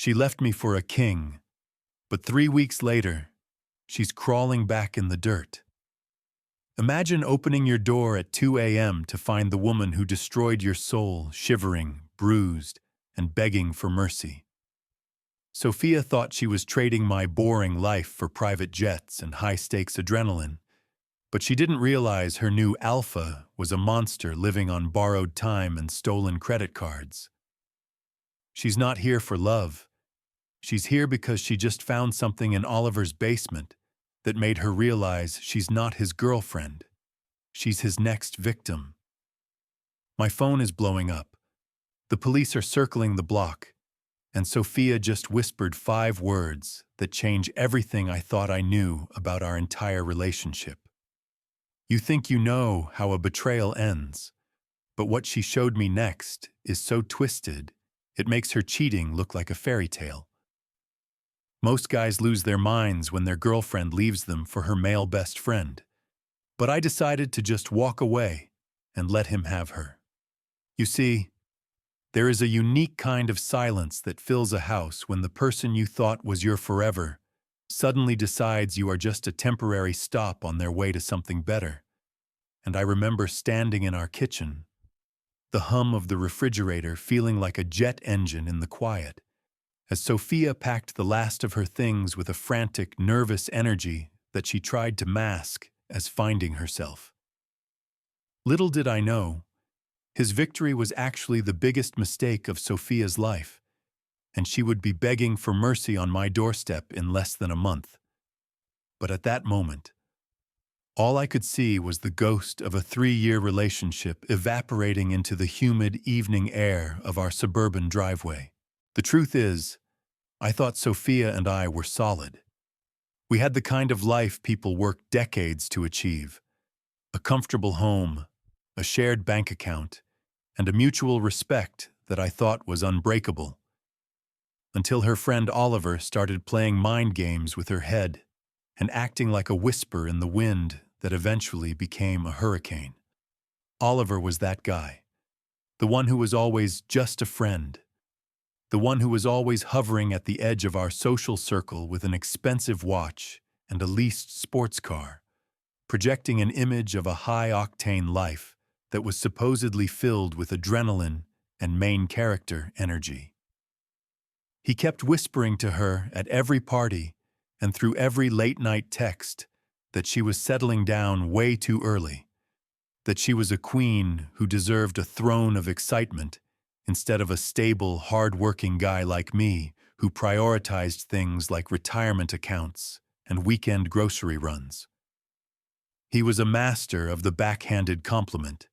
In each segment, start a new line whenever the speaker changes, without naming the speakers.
She left me for a king, but 3 weeks later, she's crawling back in the dirt. Imagine opening your door at 2 a.m. to find the woman who destroyed your soul, shivering, bruised, and begging for mercy. Sophia thought she was trading my boring life for private jets and high-stakes adrenaline, but she didn't realize her new alpha was a monster living on borrowed time and stolen credit cards. She's not here for love. She's here because she just found something in Oliver's basement that made her realize she's not his girlfriend. She's his next victim. My phone is blowing up. The police are circling the block, and Sophia just whispered 5 words that change everything I thought I knew about our entire relationship. You think you know how a betrayal ends, but what she showed me next is so twisted, it makes her cheating look like a fairy tale. Most guys lose their minds when their girlfriend leaves them for her male best friend, but I decided to just walk away and let him have her. You see, there is a unique kind of silence that fills a house when the person you thought was your forever suddenly decides you are just a temporary stop on their way to something better. And I remember standing in our kitchen, the hum of the refrigerator feeling like a jet engine in the quiet, as Sophia packed the last of her things with a frantic, nervous energy that she tried to mask as finding herself. Little did I know, his victory was actually the biggest mistake of Sophia's life, and she would be begging for mercy on my doorstep in less than a month. But at that moment, all I could see was the ghost of a 3-year relationship evaporating into the humid evening air of our suburban driveway. The truth is, I thought Sophia and I were solid. We had the kind of life people work decades to achieve: a comfortable home, a shared bank account, and a mutual respect that I thought was unbreakable. Until her friend Oliver started playing mind games with her head and acting like a whisper in the wind that eventually became a hurricane. Oliver was that guy, the one who was always just a friend, the one who was always hovering at the edge of our social circle with an expensive watch and a leased sports car, projecting an image of a high-octane life that was supposedly filled with adrenaline and main character energy. He kept whispering to her at every party and through every late-night text that she was settling down way too early, that she was a queen who deserved a throne of excitement instead of a stable, hard-working guy like me who prioritized things like retirement accounts and weekend grocery runs. He was a master of the backhanded compliment,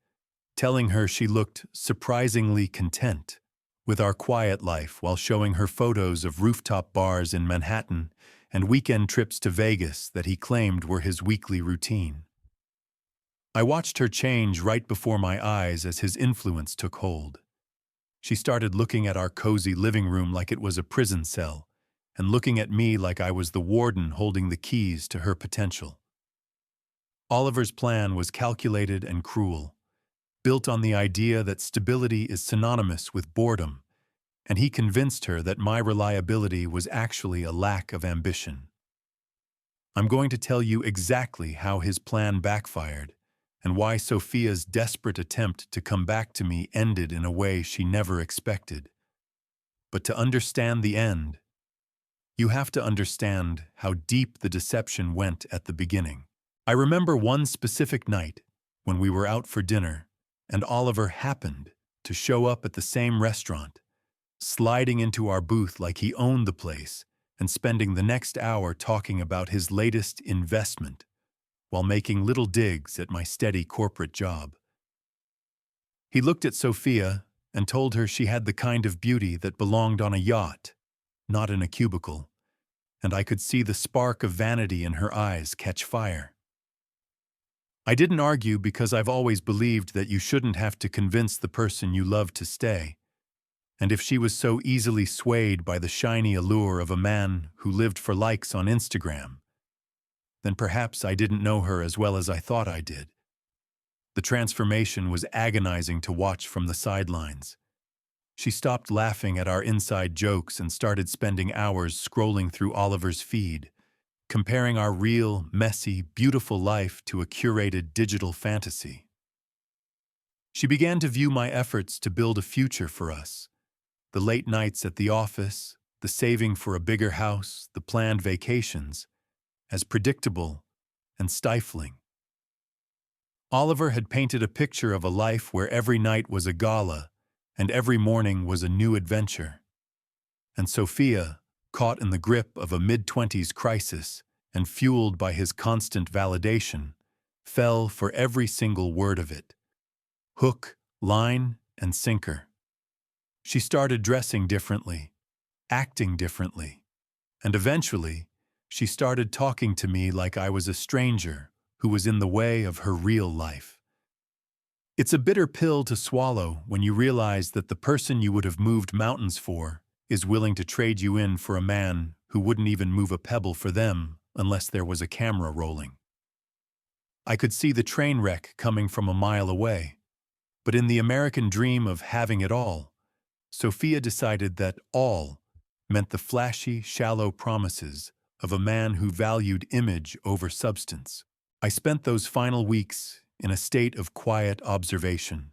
telling her she looked surprisingly content with our quiet life while showing her photos of rooftop bars in Manhattan and weekend trips to Vegas that he claimed were his weekly routine. I watched her change right before my eyes as his influence took hold. She started looking at our cozy living room like it was a prison cell, and looking at me like I was the warden holding the keys to her potential. Oliver's plan was calculated and cruel, built on the idea that stability is synonymous with boredom, and he convinced her that my reliability was actually a lack of ambition. I'm going to tell you exactly how his plan backfired and why Sophia's desperate attempt to come back to me ended in a way she never expected. But to understand the end, you have to understand how deep the deception went at the beginning. I remember one specific night when we were out for dinner and Oliver happened to show up at the same restaurant, sliding into our booth like he owned the place and spending the next hour talking about his latest investment while making little digs at my steady corporate job. He looked at Sophia and told her she had the kind of beauty that belonged on a yacht, not in a cubicle, and I could see the spark of vanity in her eyes catch fire. I didn't argue because I've always believed that you shouldn't have to convince the person you love to stay. And if she was so easily swayed by the shiny allure of a man who lived for likes on Instagram, then perhaps I didn't know her as well as I thought I did. The transformation was agonizing to watch from the sidelines. She stopped laughing at our inside jokes and started spending hours scrolling through Oliver's feed, comparing our real, messy, beautiful life to a curated digital fantasy. She began to view my efforts to build a future for us, the late nights at the office, the saving for a bigger house, the planned vacations, as predictable and stifling. Oliver had painted a picture of a life where every night was a gala and every morning was a new adventure. And Sophia, caught in the grip of a mid-20s crisis and fueled by his constant validation, fell for every single word of it. Hook, line, and sinker. She started dressing differently, acting differently, and eventually, she started talking to me like I was a stranger who was in the way of her real life. It's a bitter pill to swallow when you realize that the person you would have moved mountains for is willing to trade you in for a man who wouldn't even move a pebble for them unless there was a camera rolling. I could see the train wreck coming from a mile away, but in the American dream of having it all, Sophia decided that all meant the flashy, shallow promises of a man who valued image over substance. I spent those final weeks in a state of quiet observation,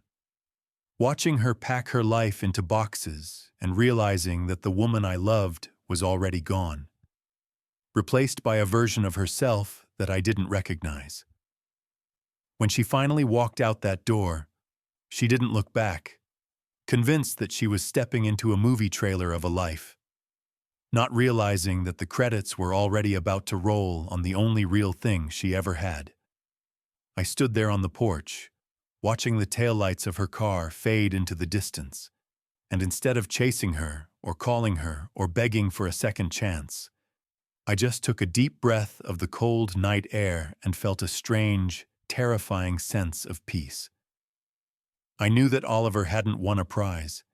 watching her pack her life into boxes and realizing that the woman I loved was already gone, replaced by a version of herself that I didn't recognize. When she finally walked out that door, she didn't look back, convinced that she was stepping into a movie trailer of a life, not realizing that the credits were already about to roll on the only real thing she ever had. I stood there on the porch, watching the taillights of her car fade into the distance, and instead of chasing her or calling her or begging for a second chance, I just took a deep breath of the cold night air and felt a strange, terrifying sense of peace. I knew that Oliver hadn't won a prize.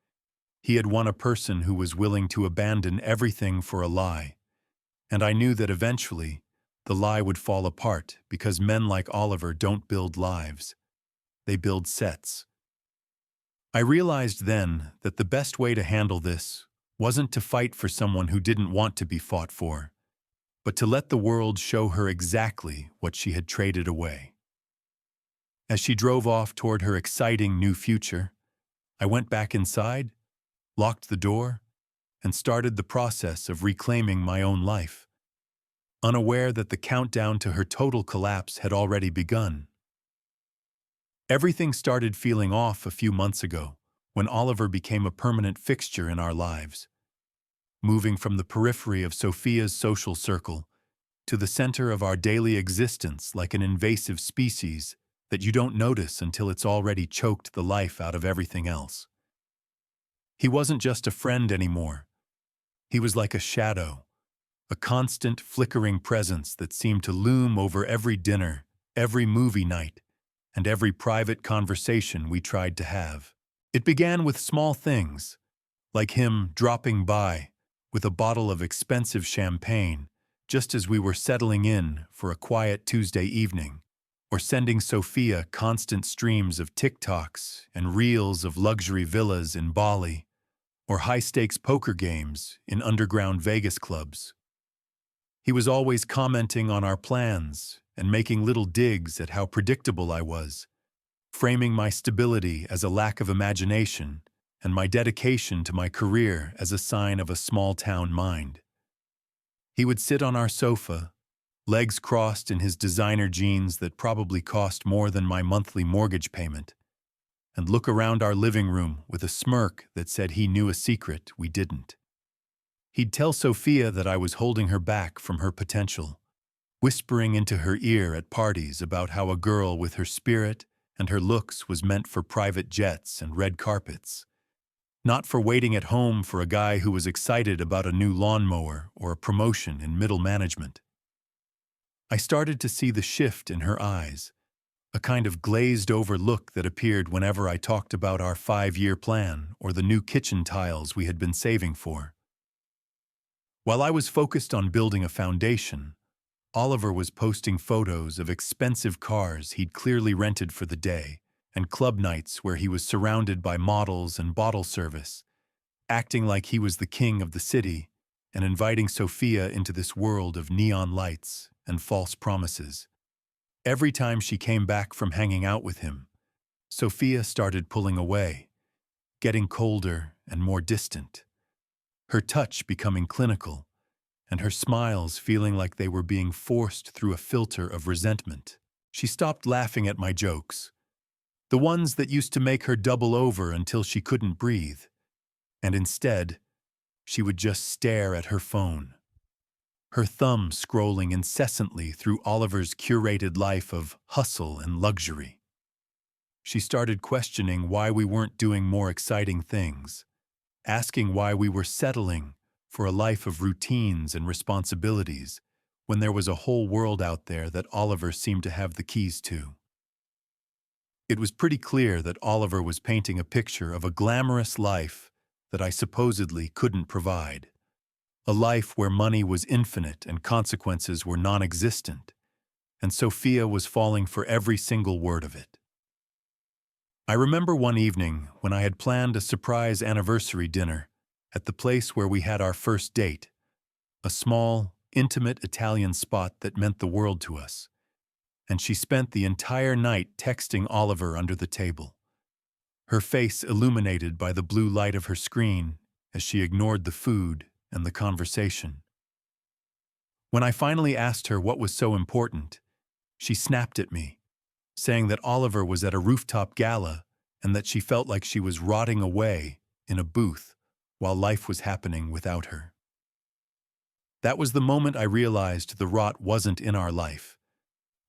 He had won a person who was willing to abandon everything for a lie, and I knew that eventually the lie would fall apart because men like Oliver don't build lives. They build sets. I realized then that the best way to handle this wasn't to fight for someone who didn't want to be fought for, but to let the world show her exactly what she had traded away. As she drove off toward her exciting new future, I went back inside, locked the door, and started the process of reclaiming my own life, unaware that the countdown to her total collapse had already begun. Everything started feeling off a few months ago, when Oliver became a permanent fixture in our lives, moving from the periphery of Sophia's social circle to the center of our daily existence like an invasive species that you don't notice until it's already choked the life out of everything else. He wasn't just a friend anymore. He was like a shadow, a constant flickering presence that seemed to loom over every dinner, every movie night, and every private conversation we tried to have. It began with small things, like him dropping by with a bottle of expensive champagne just as we were settling in for a quiet Tuesday evening, or sending Sophia constant streams of TikToks and reels of luxury villas in Bali, or high-stakes poker games in underground Vegas clubs. He was always commenting on our plans and making little digs at how predictable I was, framing my stability as a lack of imagination and my dedication to my career as a sign of a small-town mind. He would sit on our sofa, legs crossed in his designer jeans that probably cost more than my monthly mortgage payment, and look around our living room with a smirk that said he knew a secret we didn't. He'd tell Sophia that I was holding her back from her potential, whispering into her ear at parties about how a girl with her spirit and her looks was meant for private jets and red carpets, not for waiting at home for a guy who was excited about a new lawnmower or a promotion in middle management. I started to see the shift in her eyes, a kind of glazed-over look that appeared whenever I talked about our 5-year plan or the new kitchen tiles we had been saving for. While I was focused on building a foundation, Oliver was posting photos of expensive cars he'd clearly rented for the day and club nights where he was surrounded by models and bottle service, acting like he was the king of the city and inviting Sophia into this world of neon lights and false promises. Every time she came back from hanging out with him, Sophia started pulling away, getting colder and more distant, her touch becoming clinical, and her smiles feeling like they were being forced through a filter of resentment. She stopped laughing at my jokes, the ones that used to make her double over until she couldn't breathe, and instead, she would just stare at her phone, her thumb scrolling incessantly through Oliver's curated life of hustle and luxury. She started questioning why we weren't doing more exciting things, asking why we were settling for a life of routines and responsibilities when there was a whole world out there that Oliver seemed to have the keys to. It was pretty clear that Oliver was painting a picture of a glamorous life that I supposedly couldn't provide, a life where money was infinite and consequences were non-existent, and Sophia was falling for every single word of it. I remember one evening when I had planned a surprise anniversary dinner at the place where we had our first date, a small, intimate Italian spot that meant the world to us, and she spent the entire night texting Oliver under the table, her face illuminated by the blue light of her screen as she ignored the food and the conversation. When I finally asked her what was so important, she snapped at me, saying that Oliver was at a rooftop gala and that she felt like she was rotting away in a booth while life was happening without her. That was the moment I realized the rot wasn't in our life,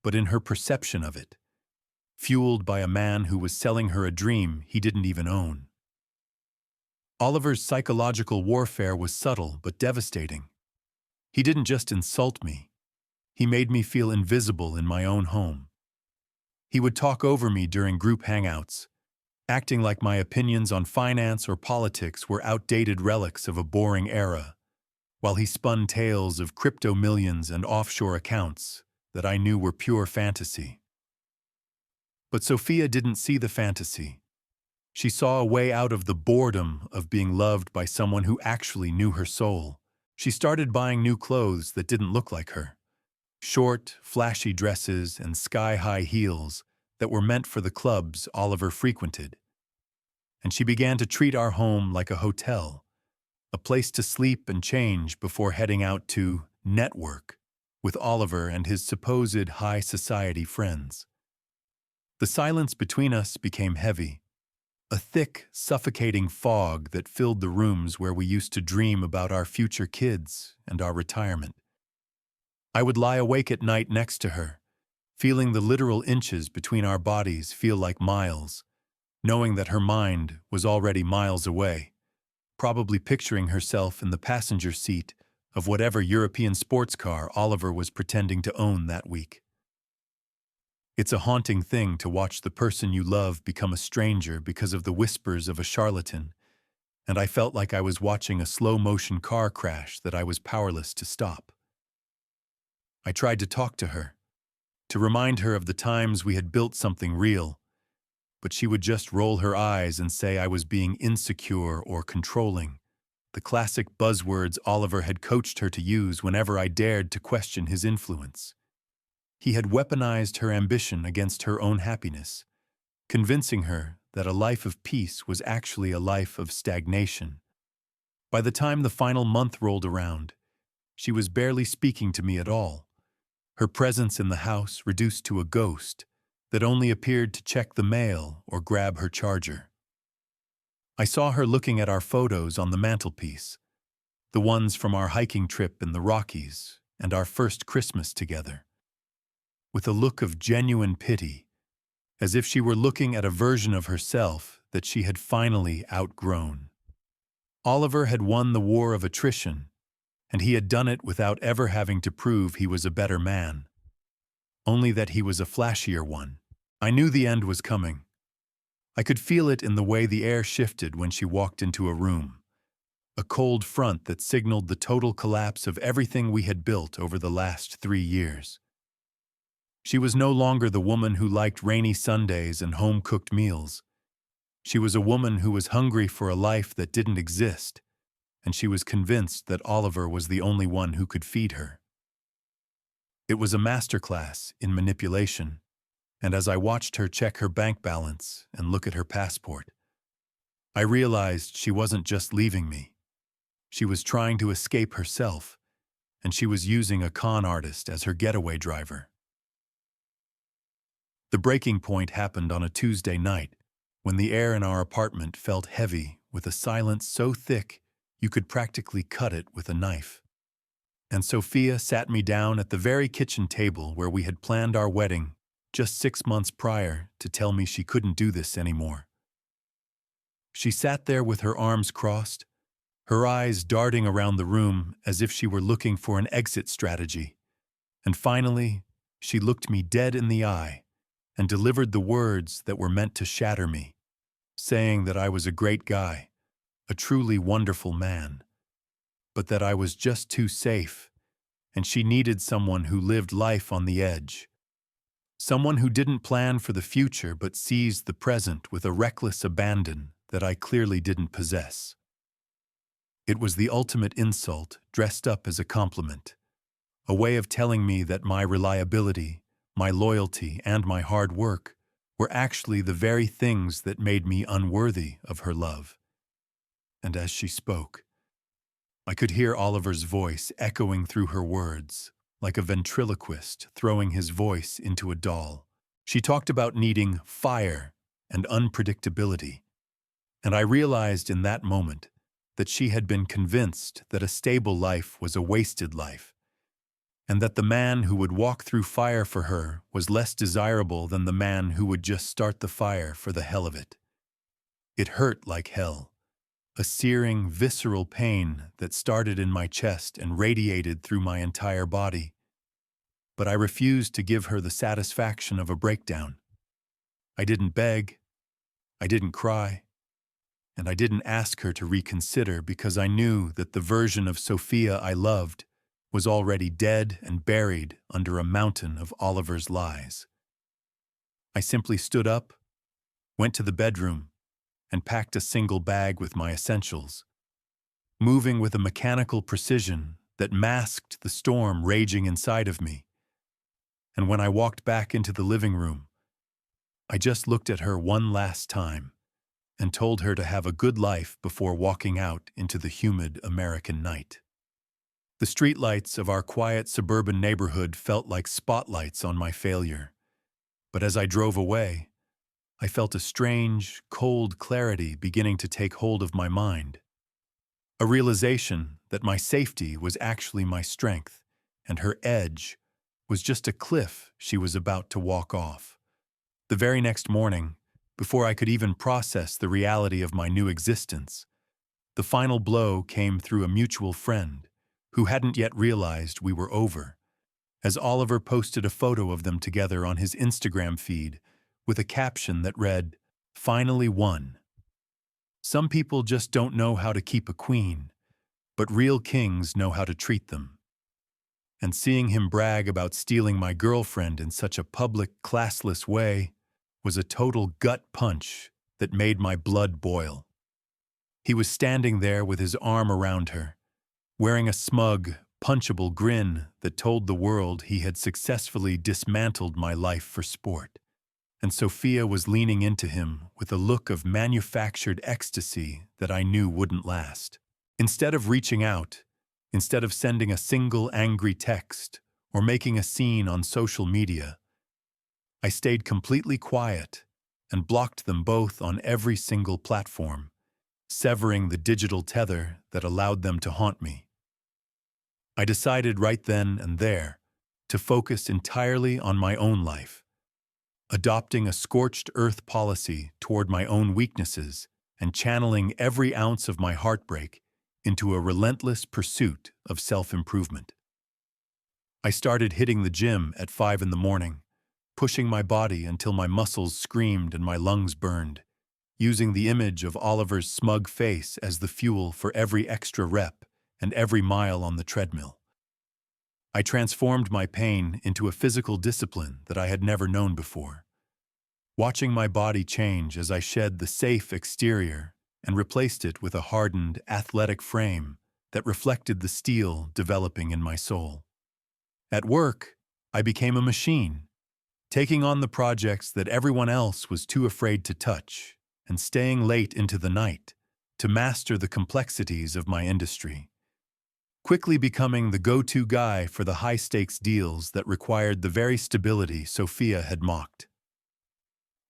but in her perception of it, fueled by a man who was selling her a dream he didn't even own. Oliver's psychological warfare was subtle but devastating. He didn't just insult me. He made me feel invisible in my own home. He would talk over me during group hangouts, acting like my opinions on finance or politics were outdated relics of a boring era, while he spun tales of crypto millions and offshore accounts that I knew were pure fantasy. But Sophia didn't see the fantasy. She saw a way out of the boredom of being loved by someone who actually knew her soul. She started buying new clothes that didn't look like her. Short, flashy dresses and sky-high heels that were meant for the clubs Oliver frequented. And she began to treat our home like a hotel, a place to sleep and change before heading out to network with Oliver and his supposed high society friends. The silence between us became heavy, a thick, suffocating fog that filled the rooms where we used to dream about our future kids and our retirement. I would lie awake at night next to her, feeling the literal inches between our bodies feel like miles, knowing that her mind was already miles away, probably picturing herself in the passenger seat of whatever European sports car Oliver was pretending to own that week. It's a haunting thing to watch the person you love become a stranger because of the whispers of a charlatan, and I felt like I was watching a slow-motion car crash that I was powerless to stop. I tried to talk to her, to remind her of the times we had built something real, but she would just roll her eyes and say I was being insecure or controlling, the classic buzzwords Oliver had coached her to use whenever I dared to question his influence. He had weaponized her ambition against her own happiness, convincing her that a life of peace was actually a life of stagnation. By the time the final month rolled around, she was barely speaking to me at all, her presence in the house reduced to a ghost that only appeared to check the mail or grab her charger. I saw her looking at our photos on the mantelpiece, the ones from our hiking trip in the Rockies and our first Christmas together, with a look of genuine pity, as if she were looking at a version of herself that she had finally outgrown. Oliver had won the war of attrition, and he had done it without ever having to prove he was a better man, only that he was a flashier one. I knew the end was coming. I could feel it in the way the air shifted when she walked into a room, a cold front that signaled the total collapse of everything we had built over the last 3 years. She was no longer the woman who liked rainy Sundays and home-cooked meals. She was a woman who was hungry for a life that didn't exist, and she was convinced that Oliver was the only one who could feed her. It was a masterclass in manipulation, and as I watched her check her bank balance and look at her passport, I realized she wasn't just leaving me. She was trying to escape herself, and she was using a con artist as her getaway driver. The breaking point happened on a Tuesday night, when the air in our apartment felt heavy with a silence so thick you could practically cut it with a knife. And Sophia sat me down at the very kitchen table where we had planned our wedding just 6 months prior to tell me she couldn't do this anymore. She sat there with her arms crossed, her eyes darting around the room as if she were looking for an exit strategy. And finally, she looked me dead in the eye and delivered the words that were meant to shatter me, saying that I was a great guy, a truly wonderful man, but that I was just too safe, and she needed someone who lived life on the edge. Someone who didn't plan for the future but seized the present with a reckless abandon that I clearly didn't possess. It was the ultimate insult dressed up as a compliment, a way of telling me that my reliability, my loyalty, and my hard work were actually the very things that made me unworthy of her love. And as she spoke, I could hear Oliver's voice echoing through her words, like a ventriloquist throwing his voice into a doll. She talked about needing fire and unpredictability, and I realized in that moment that she had been convinced that a stable life was a wasted life, and that the man who would walk through fire for her was less desirable than the man who would just start the fire for the hell of it. It hurt like hell, a searing, visceral pain that started in my chest and radiated through my entire body. But I refused to give her the satisfaction of a breakdown. I didn't beg, I didn't cry, and I didn't ask her to reconsider because I knew that the version of Sophia I loved was already dead and buried under a mountain of Oliver's lies. I simply stood up, went to the bedroom, and packed a single bag with my essentials, moving with a mechanical precision that masked the storm raging inside of me. And when I walked back into the living room, I just looked at her one last time and told her to have a good life before walking out into the humid American night. The streetlights of our quiet suburban neighborhood felt like spotlights on my failure, but as I drove away, I felt a strange, cold clarity beginning to take hold of my mind. A realization that my safety was actually my strength, and her edge was just a cliff she was about to walk off. The very next morning, before I could even process the reality of my new existence, the final blow came through a mutual friend who hadn't yet realized we were over, as Oliver posted a photo of them together on his Instagram feed with a caption that read, "Finally won. Some people just don't know how to keep a queen, but real kings know how to treat them." And seeing him brag about stealing my girlfriend in such a public, classless way was a total gut punch that made my blood boil. He was standing there with his arm around her, wearing a smug, punchable grin that told the world he had successfully dismantled my life for sport. And Sophia was leaning into him with a look of manufactured ecstasy that I knew wouldn't last. Instead of reaching out, instead of sending a single angry text or making a scene on social media, I stayed completely quiet and blocked them both on every single platform, severing the digital tether that allowed them to haunt me. I decided right then and there to focus entirely on my own life, adopting a scorched earth policy toward my own weaknesses and channeling every ounce of my heartbreak into a relentless pursuit of self-improvement. I started hitting the gym at 5 in the morning, pushing my body until my muscles screamed and my lungs burned, using the image of Oliver's smug face as the fuel for every extra rep and every mile on the treadmill. I transformed my pain into a physical discipline that I had never known before. watching my body change as I shed the safe exterior and replaced it with a hardened, athletic frame that reflected the steel developing in my soul. At work, I became a machine, taking on the projects that everyone else was too afraid to touch and staying late into the night to master the complexities of my industry, quickly becoming the go-to guy for the high-stakes deals that required the very stability Sophia had mocked.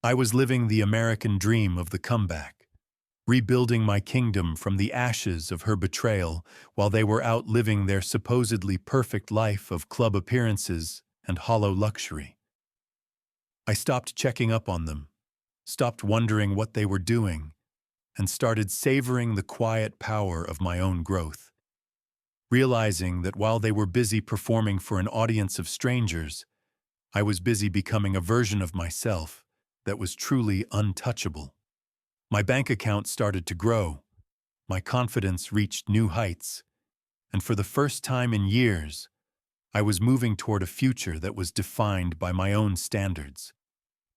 I was living the American dream of the comeback, rebuilding my kingdom from the ashes of her betrayal while they were out living their supposedly perfect life of club appearances and hollow luxury. I stopped checking up on them, stopped wondering what they were doing, and started savoring the quiet power of my own growth, realizing that while they were busy performing for an audience of strangers, I was busy becoming a version of myself that was truly untouchable. My bank account started to grow, my confidence reached new heights, and for the first time in years, I was moving toward a future that was defined by my own standards,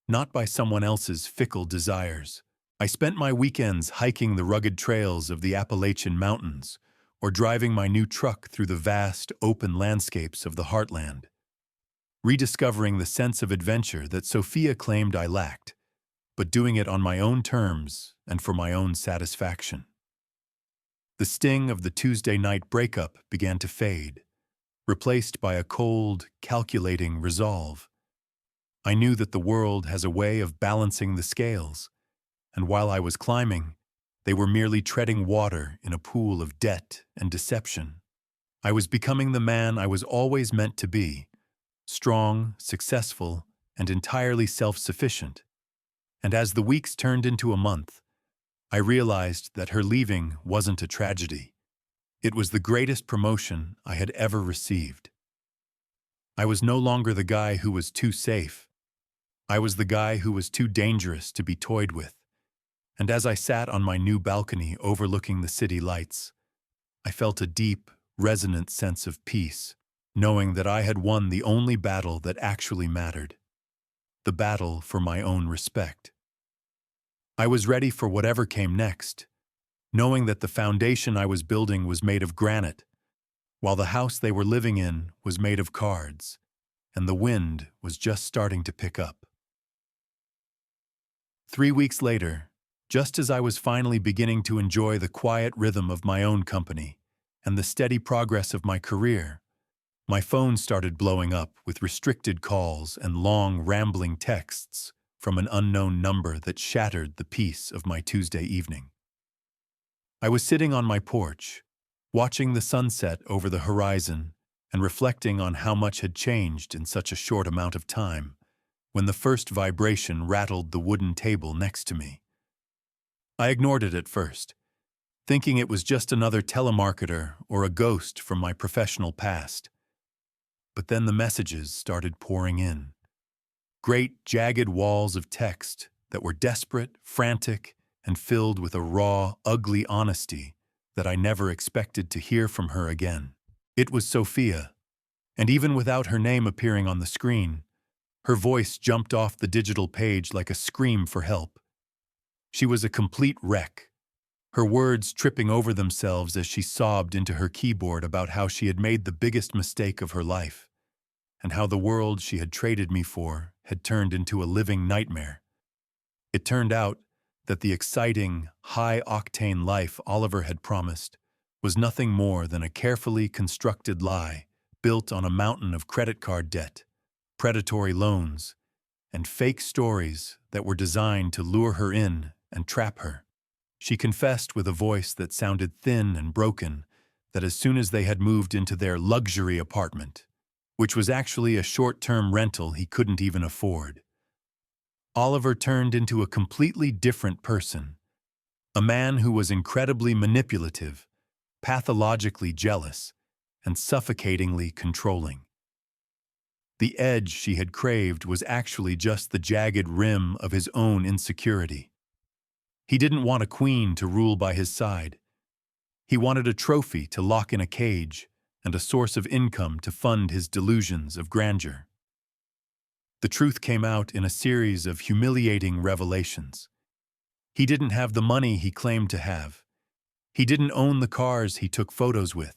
not by someone else's fickle desires. I spent my weekends hiking the rugged trails of the Appalachian Mountains or driving my new truck through the vast, open landscapes of the heartland, rediscovering the sense of adventure that Sophia claimed I lacked, but doing it on my own terms and for my own satisfaction. The sting of the Tuesday night breakup began to fade, replaced by a cold, calculating resolve. I knew that the world has a way of balancing the scales, and while I was climbing, they were merely treading water in a pool of debt and deception. I was becoming the man I was always meant to be, strong, successful, and entirely self-sufficient. And as the weeks turned into a month, I realized that her leaving wasn't a tragedy. It was the greatest promotion I had ever received. I was no longer the guy who was too safe. I was the guy who was too dangerous to be toyed with. And as I sat on my new balcony overlooking the city lights, I felt a deep, resonant sense of peace, knowing that I had won the only battle that actually mattered, the battle for my own respect. I was ready for whatever came next, knowing that the foundation I was building was made of granite, while the house they were living in was made of cards, and the wind was just starting to pick up. 3 weeks later, just as I was finally beginning to enjoy the quiet rhythm of my own company and the steady progress of my career, my phone started blowing up with restricted calls and long, rambling texts from an unknown number that shattered the peace of my Tuesday evening. I was sitting on my porch, watching the sunset over the horizon and reflecting on how much had changed in such a short amount of time, when the first vibration rattled the wooden table next to me. I ignored it at first, thinking it was just another telemarketer or a ghost from my professional past. But then the messages started pouring in. Great, jagged walls of text that were desperate, frantic, and filled with a raw, ugly honesty that I never expected to hear from her again. It was Sophia, and even without her name appearing on the screen, her voice jumped off the digital page like a scream for help. She was a complete wreck, her words tripping over themselves as she sobbed into her keyboard about how she had made the biggest mistake of her life, and how the world she had traded me for had turned into a living nightmare. It turned out that the exciting, high-octane life Oliver had promised was nothing more than a carefully constructed lie built on a mountain of credit card debt, predatory loans, and fake stories that were designed to lure her in and trap her. She confessed with a voice that sounded thin and broken that as soon as they had moved into their luxury apartment, which was actually a short-term rental he couldn't even afford, Oliver turned into a completely different person, a man who was incredibly manipulative, pathologically jealous, and suffocatingly controlling. The edge she had craved was actually just the jagged rim of his own insecurity. He didn't want a queen to rule by his side. He wanted a trophy to lock in a cage and a source of income to fund his delusions of grandeur. The truth came out in a series of humiliating revelations. He didn't have the money he claimed to have. He didn't own the cars he took photos with.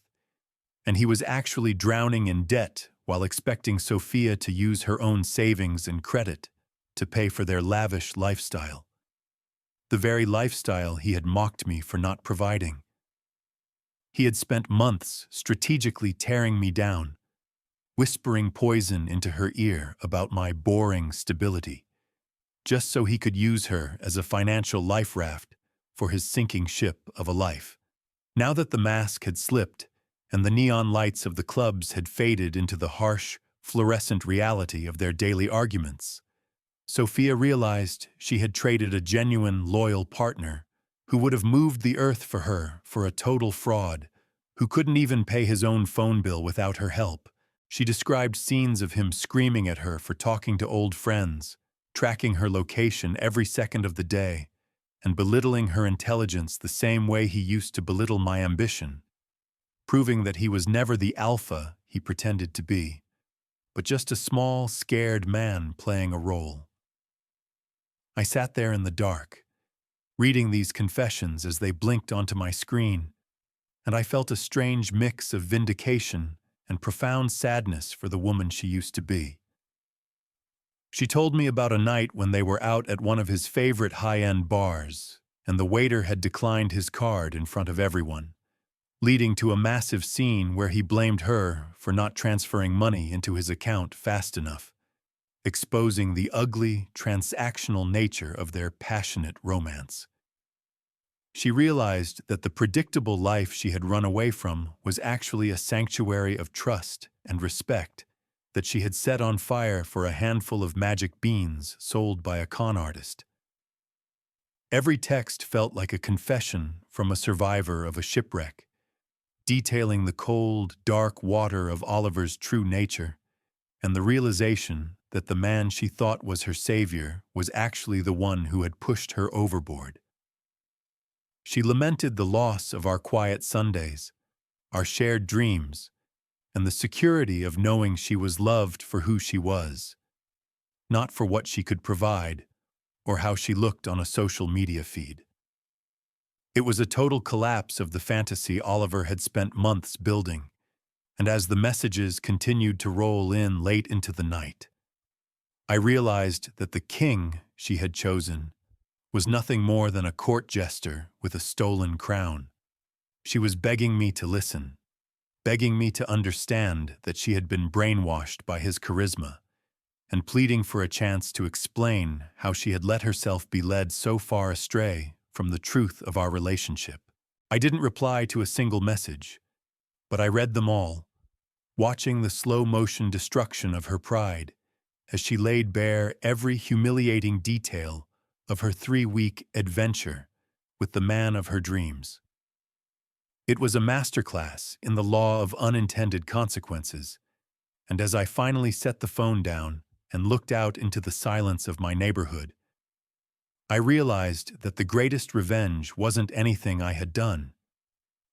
And he was actually drowning in debt while expecting Sophia to use her own savings and credit to pay for their lavish lifestyle. The very lifestyle he had mocked me for not providing. He had spent months strategically tearing me down, whispering poison into her ear about my boring stability, just so he could use her as a financial life raft for his sinking ship of a life. Now that the mask had slipped and the neon lights of the clubs had faded into the harsh, fluorescent reality of their daily arguments, Sophia realized she had traded a genuine, loyal partner who would have moved the earth for her for a total fraud, who couldn't even pay his own phone bill without her help. She described scenes of him screaming at her for talking to old friends, tracking her location every second of the day, and belittling her intelligence the same way he used to belittle my ambition, proving that he was never the alpha he pretended to be, but just a small, scared man playing a role. I sat there in the dark, reading these confessions as they blinked onto my screen, and I felt a strange mix of vindication and profound sadness for the woman she used to be. She told me about a night when they were out at one of his favorite high-end bars, and the waiter had declined his card in front of everyone, leading to a massive scene where he blamed her for not transferring money into his account fast enough, exposing the ugly, transactional nature of their passionate romance. She realized that the predictable life she had run away from was actually a sanctuary of trust and respect that she had set on fire for a handful of magic beans sold by a con artist. Every text felt like a confession from a survivor of a shipwreck, detailing the cold, dark water of Oliver's true nature, and the realization that the man she thought was her savior was actually the one who had pushed her overboard. She lamented the loss of our quiet Sundays, our shared dreams, and the security of knowing she was loved for who she was, not for what she could provide or how she looked on a social media feed. It was a total collapse of the fantasy Oliver had spent months building, and as the messages continued to roll in late into the night, I realized that the king she had chosen was nothing more than a court jester with a stolen crown. She was begging me to listen, begging me to understand that she had been brainwashed by his charisma, and pleading for a chance to explain how she had let herself be led so far astray from the truth of our relationship. I didn't reply to a single message, but I read them all, watching the slow-motion destruction of her pride as she laid bare every humiliating detail of her 3-week adventure with the man of her dreams. It was a masterclass in the law of unintended consequences, and as I finally set the phone down and looked out into the silence of my neighborhood, I realized that the greatest revenge wasn't anything I had done.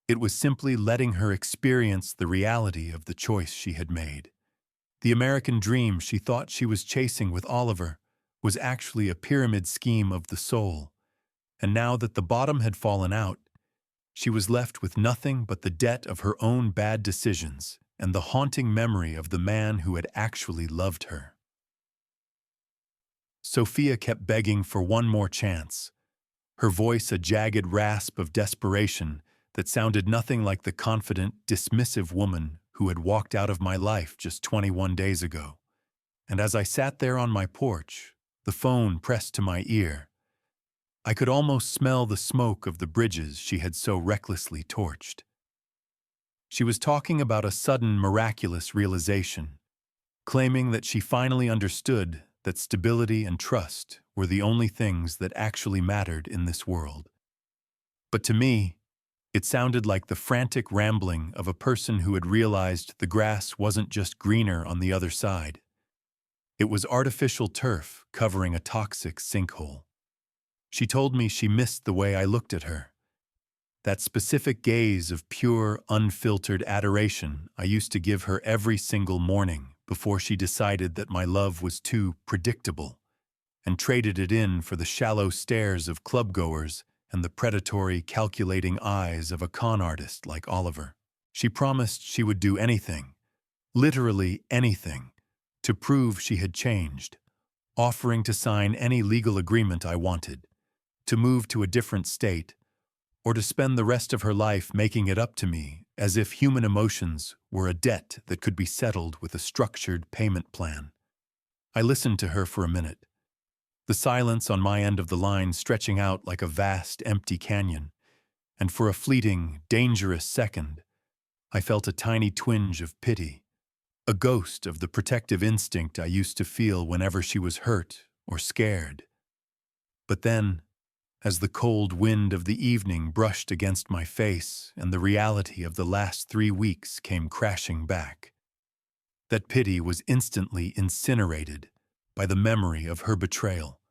It was simply letting her experience the reality of the choice she had made. The American dream she thought she was chasing with Oliver was actually a pyramid scheme of the soul, and now that the bottom had fallen out, she was left with nothing but the debt of her own bad decisions and the haunting memory of the man who had actually loved her. Sophia kept begging for one more chance, her voice a jagged rasp of desperation that sounded nothing like the confident, dismissive woman who had walked out of my life just 21 days ago. And as I sat there on my porch, the phone pressed to my ear, I could almost smell the smoke of the bridges she had so recklessly torched. She was talking about a sudden, miraculous realization, claiming that she finally understood that stability and trust were the only things that actually mattered in this world. But to me, it sounded like the frantic rambling of a person who had realized the grass wasn't just greener on the other side. It was artificial turf covering a toxic sinkhole. She told me she missed the way I looked at her. That specific gaze of pure, unfiltered adoration I used to give her every single morning before she decided that my love was too predictable and traded it in for the shallow stares of clubgoers and the predatory, calculating eyes of a con artist like Oliver. She promised she would do anything, literally anything, to prove she had changed, offering to sign any legal agreement I wanted, to move to a different state, or to spend the rest of her life making it up to me as if human emotions were a debt that could be settled with a structured payment plan. I listened to her for a minute, the silence on my end of the line stretching out like a vast, empty canyon, and for a fleeting, dangerous second, I felt a tiny twinge of pity, a ghost of the protective instinct I used to feel whenever she was hurt or scared. But then, as the cold wind of the evening brushed against my face and the reality of the last 3 weeks came crashing back, that pity was instantly incinerated by the memory of her betrayal.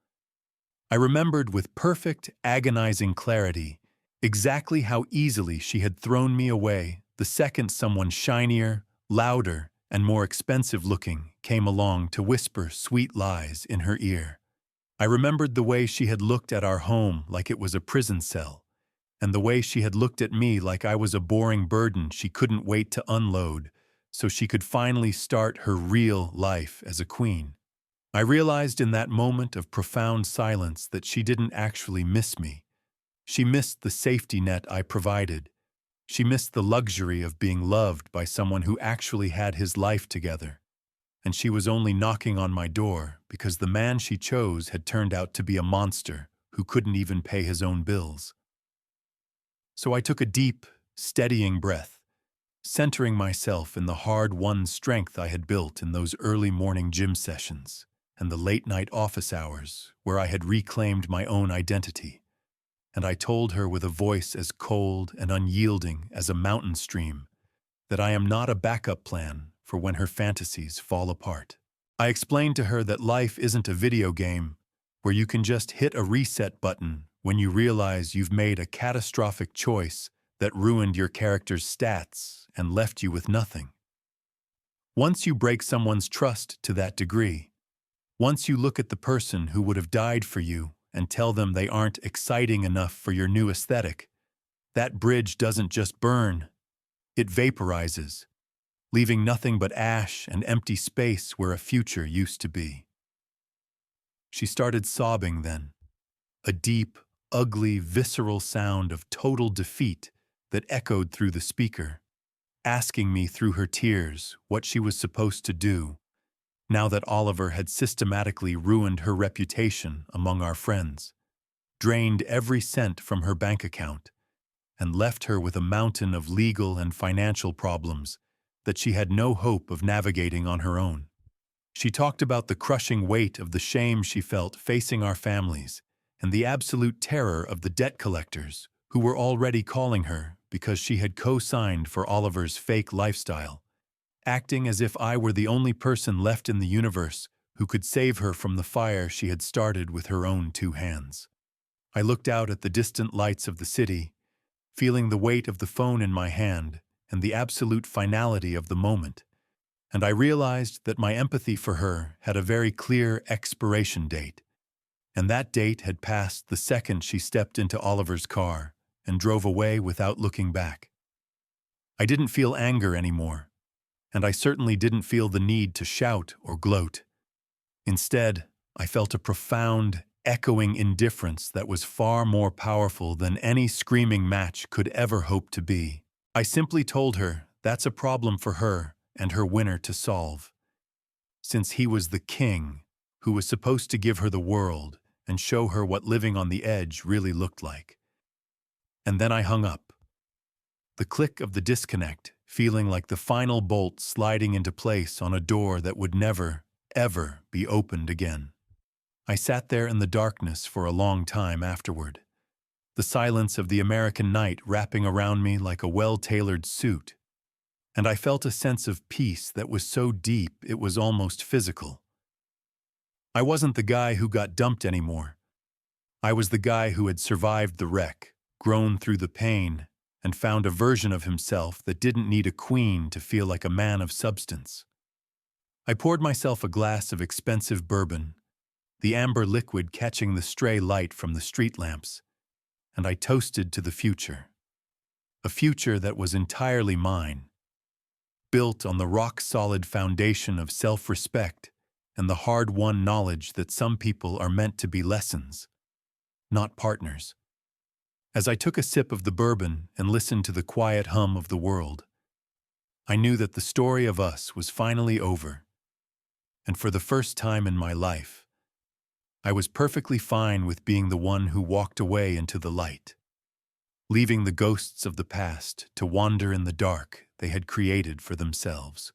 I remembered with perfect, agonizing clarity exactly how easily she had thrown me away the second someone shinier, louder, and more expensive-looking came along to whisper sweet lies in her ear. I remembered the way she had looked at our home like it was a prison cell, and the way she had looked at me like I was a boring burden she couldn't wait to unload so she could finally start her real life as a queen. I realized in that moment of profound silence that she didn't actually miss me. She missed the safety net I provided. She missed the luxury of being loved by someone who actually had his life together. And she was only knocking on my door because the man she chose had turned out to be a monster who couldn't even pay his own bills. So I took a deep, steadying breath, centering myself in the hard-won strength I had built in those early morning gym sessions and the late-night office hours where I had reclaimed my own identity. And I told her with a voice as cold and unyielding as a mountain stream that I am not a backup plan for when her fantasies fall apart. I explained to her that life isn't a video game where you can just hit a reset button when you realize you've made a catastrophic choice that ruined your character's stats and left you with nothing. Once you break someone's trust to that degree, once you look at the person who would have died for you and tell them they aren't exciting enough for your new aesthetic, that bridge doesn't just burn, it vaporizes, leaving nothing but ash and empty space where a future used to be. She started sobbing then, a deep, ugly, visceral sound of total defeat that echoed through the speaker, asking me through her tears what she was supposed to do now that Oliver had systematically ruined her reputation among our friends, drained every cent from her bank account, and left her with a mountain of legal and financial problems that she had no hope of navigating on her own. She talked about the crushing weight of the shame she felt facing our families and the absolute terror of the debt collectors who were already calling her because she had co-signed for Oliver's fake lifestyle, acting as if I were the only person left in the universe who could save her from the fire she had started with her own 2 hands. I looked out at the distant lights of the city, feeling the weight of the phone in my hand and the absolute finality of the moment, and I realized that my empathy for her had a very clear expiration date, and that date had passed the second she stepped into Oliver's car and drove away without looking back. I didn't feel anger anymore, and I certainly didn't feel the need to shout or gloat. Instead, I felt a profound, echoing indifference that was far more powerful than any screaming match could ever hope to be. I simply told her that's a problem for her and her winner to solve, since he was the king who was supposed to give her the world and show her what living on the edge really looked like. And then I hung up. The click of the disconnect, feeling like the final bolt sliding into place on a door that would never, ever be opened again. I sat there in the darkness for a long time afterward, the silence of the American night wrapping around me like a well-tailored suit, and I felt a sense of peace that was so deep it was almost physical. I wasn't the guy who got dumped anymore. I was the guy who had survived the wreck, grown through the pain, and found a version of himself that didn't need a queen to feel like a man of substance. I poured myself a glass of expensive bourbon, the amber liquid catching the stray light from the street lamps, and I toasted to the future. A future that was entirely mine, built on the rock-solid foundation of self-respect and the hard-won knowledge that some people are meant to be lessons, not partners. As I took a sip of the bourbon and listened to the quiet hum of the world, I knew that the story of us was finally over, and for the first time in my life, I was perfectly fine with being the one who walked away into the light, leaving the ghosts of the past to wander in the dark they had created for themselves.